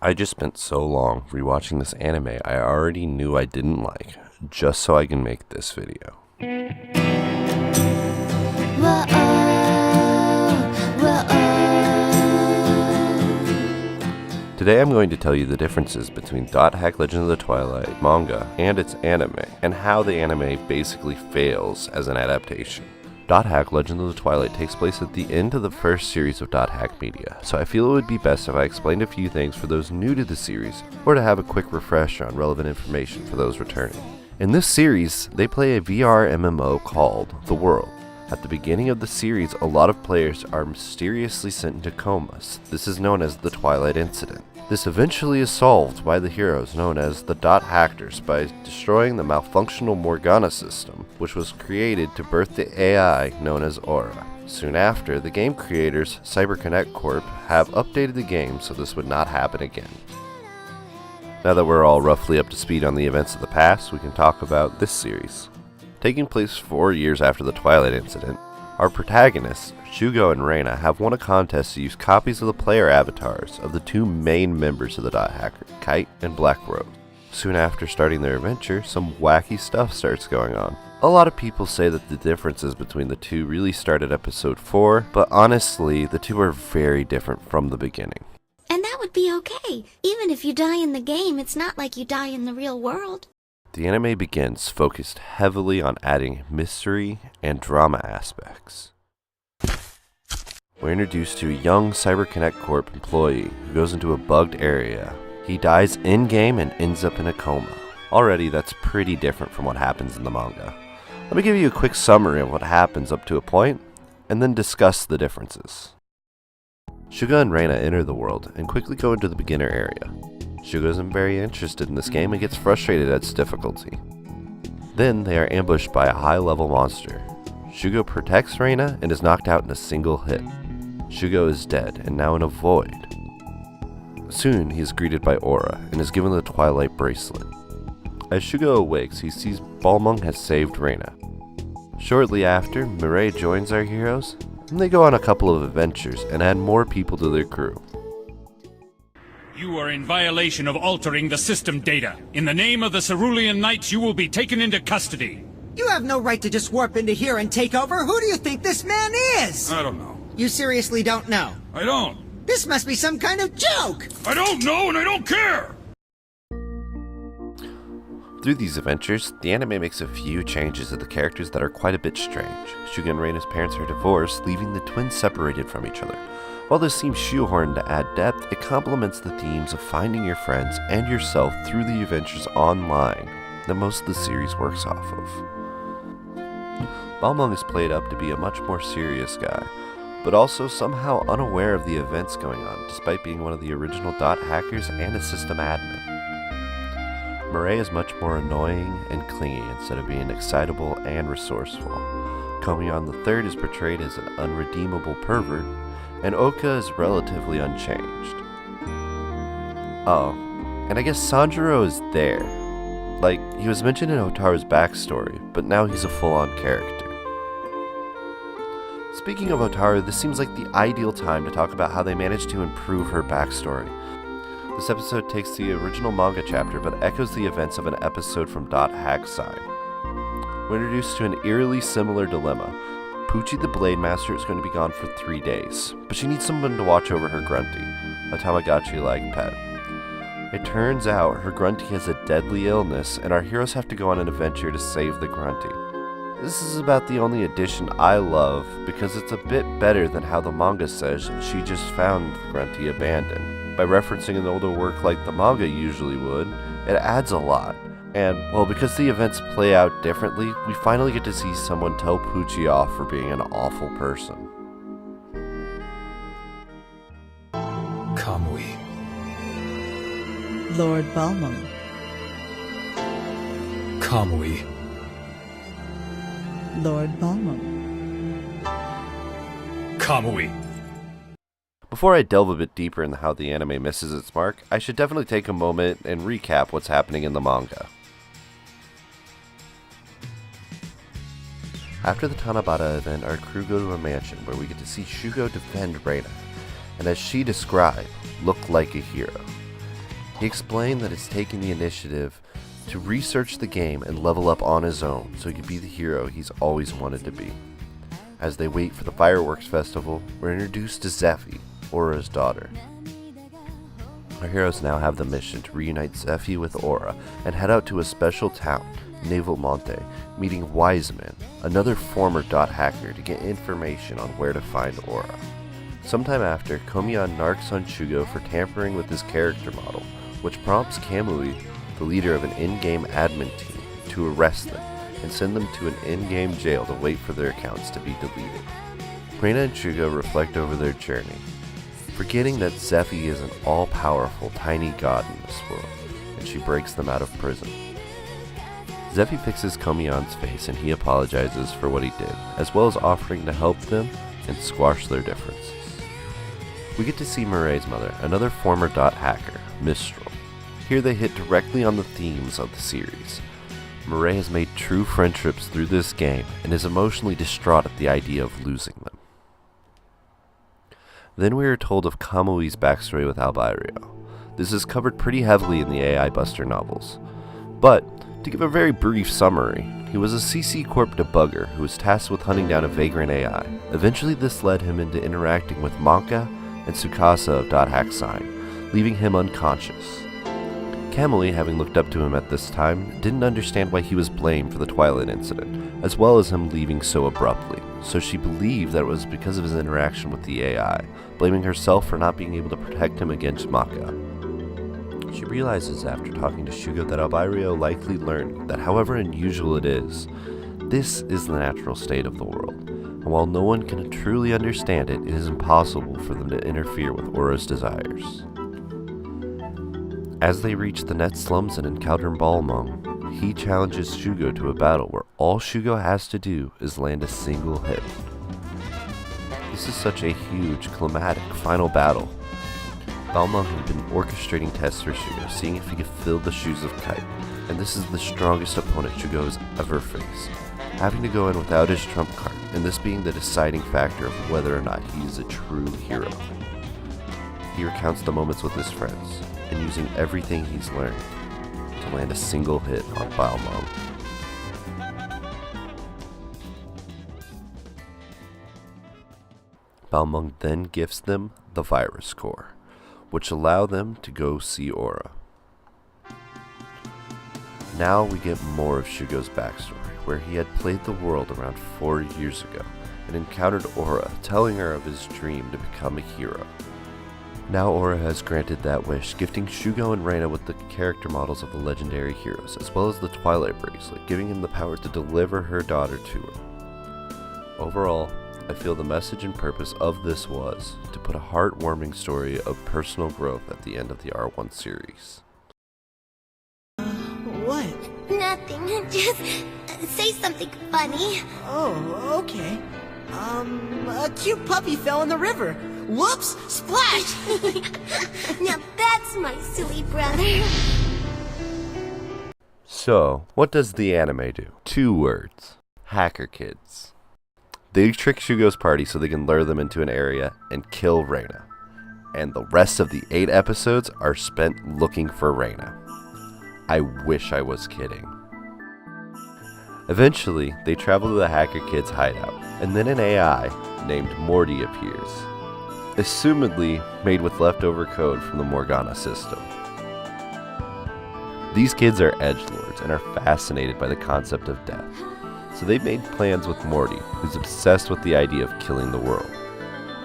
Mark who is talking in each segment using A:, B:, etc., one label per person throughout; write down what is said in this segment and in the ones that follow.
A: I just spent so long rewatching this anime I already knew I didn't like, just so I can make this video. Today I'm going to tell you the differences between .hack Legend of the Twilight manga and its anime, and how the anime basically fails as an adaptation. .hack Legend of the Twilight takes place at the end of the first series of .hack media, so I feel it would be best if I explained a few things for those new to the series, or to have a quick refresher on relevant information for those returning. In this series, they play a VR MMO called The World. At the beginning of the series, a lot of players are mysteriously sent into comas. This is known as the Twilight Incident. This eventually is solved by the heroes known as the Hackers by destroying the malfunctional Morgana system, which was created to birth the AI known as Aura. Soon after, the game creators, CyberConnect Corp, have updated the game so this would not happen again. Now that we're all roughly up to speed on the events of the past, we can talk about this series. Taking place 4 years after the Twilight Incident, our protagonists, Shugo and Reina, have won a contest to use copies of the player avatars of the two main members of the Hacker, Kite and Black Rose. Soon after starting their adventure, some wacky stuff starts going on. A lot of people say that the differences between the two really start at episode 4, but honestly, the two are very different from the beginning.
B: And that would be okay. Even if you die in the game, it's not like you die in the real world.
A: The anime begins focused heavily on adding mystery and drama aspects. We're introduced to a young CyberConnect Corp employee who goes into a bugged area. He dies in-game and ends up in a coma. Already, that's pretty different from what happens in the manga. Let me give you a quick summary of what happens up to a point, and then discuss the differences. Shugo and Reina enter the world and quickly go into the beginner area. Shugo isn't very interested in this game and gets frustrated at its difficulty. Then they are ambushed by a high-level monster. Shugo protects Reina and is knocked out in a single hit. Shugo is dead and now in a void. Soon he is greeted by Aura and is given the Twilight bracelet. As Shugo awakes, he sees Balmung has saved Reina. Shortly after, Mireille joins our heroes, and they go on a couple of adventures and add more people to their crew.
C: You are in violation of altering the system data. In the name of the Cerulean Knights, you will be taken into custody.
D: You have no right to just warp into here and take over. Who do you think this man is?
C: I don't know.
D: You seriously don't know?
C: I don't.
D: This must be some kind of joke!
C: I don't know and I don't care!
A: Through these adventures, the anime makes a few changes to the characters that are quite a bit strange. Shugo and Reina's parents are divorced, leaving the twins separated from each other. While this seems shoehorned to add depth, it complements the themes of finding your friends and yourself through the adventures online that most of the series works off of. Balmung is played up to be a much more serious guy, but also somehow unaware of the events going on, despite being one of the original hackers and a system admin. Mireille is much more annoying and clingy instead of being excitable and resourceful. Komion III is portrayed as an unredeemable pervert, and Oka is relatively unchanged. Oh, and I guess Sanjuro is there. Like, he was mentioned in Hotaru's backstory, but now he's a full-on character. Speaking of Hotaru, this seems like the ideal time to talk about how they managed to improve her backstory. This episode takes the original manga chapter, but echoes the events of an episode from .hack's side. We're introduced to an eerily similar dilemma. Poochie the Blade Master is going to be gone for 3 days, but she needs someone to watch over her Grunty, a Tamagotchi-like pet. It turns out her Grunty has a deadly illness, and our heroes have to go on an adventure to save the Grunty. This is about the only addition I love, because it's a bit better than how the manga says she just found the Grunty abandoned. By referencing an older work like the manga usually would, it adds a lot. And, well, because the events play out differently, we finally get to see someone tell Poochie off for being an awful person.
E: Kamui.
F: Lord Balmung.
E: Kamui.
F: Lord Balmung.
C: Kamui.
A: Before I delve a bit deeper into how the anime misses its mark, I should definitely take a moment and recap what's happening in the manga. After the Tanabata event, our crew go to a mansion where we get to see Shugo defend Reina, and as she described, look like a hero. He explained that he's taking the initiative to research the game and level up on his own so he could be the hero he's always wanted to be. As they wait for the fireworks festival, we're introduced to Zephy, Aura's daughter. Our heroes now have the mission to reunite Zephy with Aura and head out to a special town, Naval Monte, meeting Wiseman, another former Dot hacker, to get information on where to find Aura. Sometime after, Komion narks on Shugo for tampering with his character model, which prompts Kamui, the leader of an in-game admin team, to arrest them and send them to an in-game jail to wait for their accounts to be deleted. Reina and Shugo reflect over their journey, forgetting that Zephy is an all-powerful tiny god in this world, and she breaks them out of prison. Zephy fixes Komion's face and he apologizes for what he did, as well as offering to help them and squash their differences. We get to see Murray's mother, another former Dot hacker, Mistral. Here they hit directly on the themes of the series. Murray has made true friendships through this game and is emotionally distraught at the idea of losing them. Then we are told of Kamui's backstory with Albirio. This is covered pretty heavily in the AI Buster novels. But, to give a very brief summary, he was a CC Corp debugger who was tasked with hunting down a vagrant AI. Eventually this led him into interacting with Manka and Tsukasa of Dot Hack Sign, leaving him unconscious. Kamui, having looked up to him at this time, didn't understand why he was blamed for the Twilight incident, as well as him leaving so abruptly, so she believed that it was because of his interaction with the AI, blaming herself for not being able to protect him against Maka. She realizes after talking to Shugo that Albirio likely learned that however unusual it is, this is the natural state of the world, and while no one can truly understand it, it is impossible for them to interfere with Aura's desires. As they reach the net slums and encounter Balmung, he challenges Shugo to a battle where all Shugo has to do is land a single hit. This is such a huge, climatic final battle. Balmung had been orchestrating tests for Shugo, seeing if he could fill the shoes of Kite, and this is the strongest opponent Shugo has ever faced, having to go in without his trump card, and this being the deciding factor of whether or not he is a true hero. He recounts the moments with his friends, and using everything he's learned to land a single hit on Balmung. Balmung then gifts them the virus core, which allow them to go see Aura. Now we get more of Shugo's backstory, where he had played the world around 4 years ago and encountered Aura, telling her of his dream to become a hero. Now Aura has granted that wish, gifting Shugo and Reina with the character models of the legendary heroes, as well as the Twilight bracelet, giving him the power to deliver her daughter to her. Overall, I feel the message and purpose of this was to put a heartwarming story of personal growth at the end of the R1 series.
D: What?
B: Nothing. Just say something funny.
D: Oh, okay. A cute puppy fell in the river. Whoops! Splash!
B: Now that's my silly brother.
A: So, what does the anime do? 2 words. Hacker kids. They trick Shugo's party so they can lure them into an area and kill Reina. And the rest of the 8 episodes are spent looking for Reina. I wish I was kidding. Eventually, they travel to the hacker kid's hideout, and then an AI named Morty appears, assumedly made with leftover code from the Morgana system. These kids are edgelords and are fascinated by the concept of death, so they've made plans with Morty, who's obsessed with the idea of killing the world.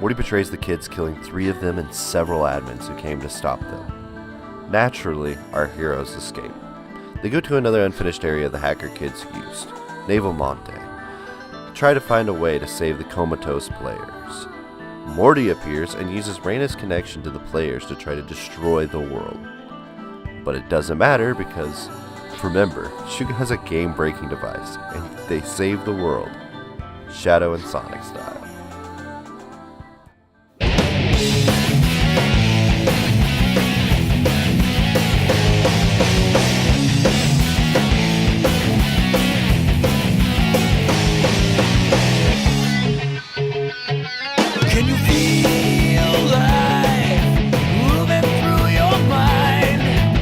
A: Morty betrays the kids, killing 3 of them and several admins who came to stop them. Naturally, our heroes escape. They go to another unfinished area the hacker kids used, Naval Monte, try to find a way to save the comatose players. Morty appears and uses Reina's connection to the players to try to destroy the world. But it doesn't matter because, remember, Shugo has a game-breaking device, and they save the world, Shadow and Sonic style.
E: Can you feel life moving through your mind?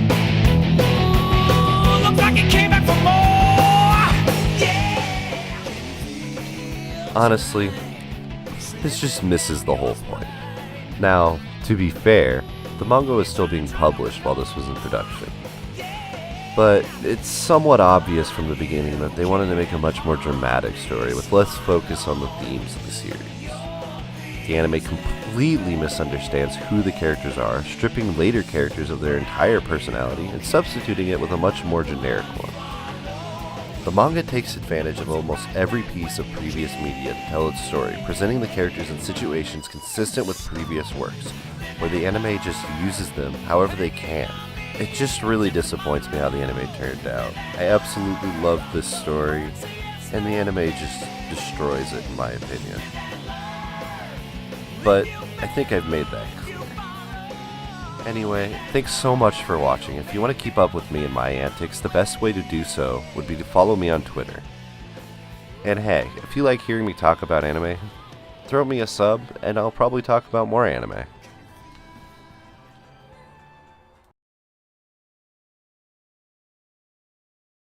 A: Honestly, this just misses the whole point. Now, to be fair, the manga was still being published while this was in production. But it's somewhat obvious from the beginning that they wanted to make a much more dramatic story with less focus on the themes of the series. The anime completely misunderstands who the characters are, stripping later characters of their entire personality and substituting it with a much more generic one. The manga takes advantage of almost every piece of previous media to tell its story, presenting the characters in situations consistent with previous works, where the anime just uses them however they can. It just really disappoints me how the anime turned out. I absolutely love this story, and the anime just destroys it in my opinion. But I think I've made that clear. Anyway, thanks so much for watching. If you want to keep up with me and my antics, the best way to do so would be to follow me on Twitter. And hey, if you like hearing me talk about anime, throw me a sub and I'll probably talk about more anime.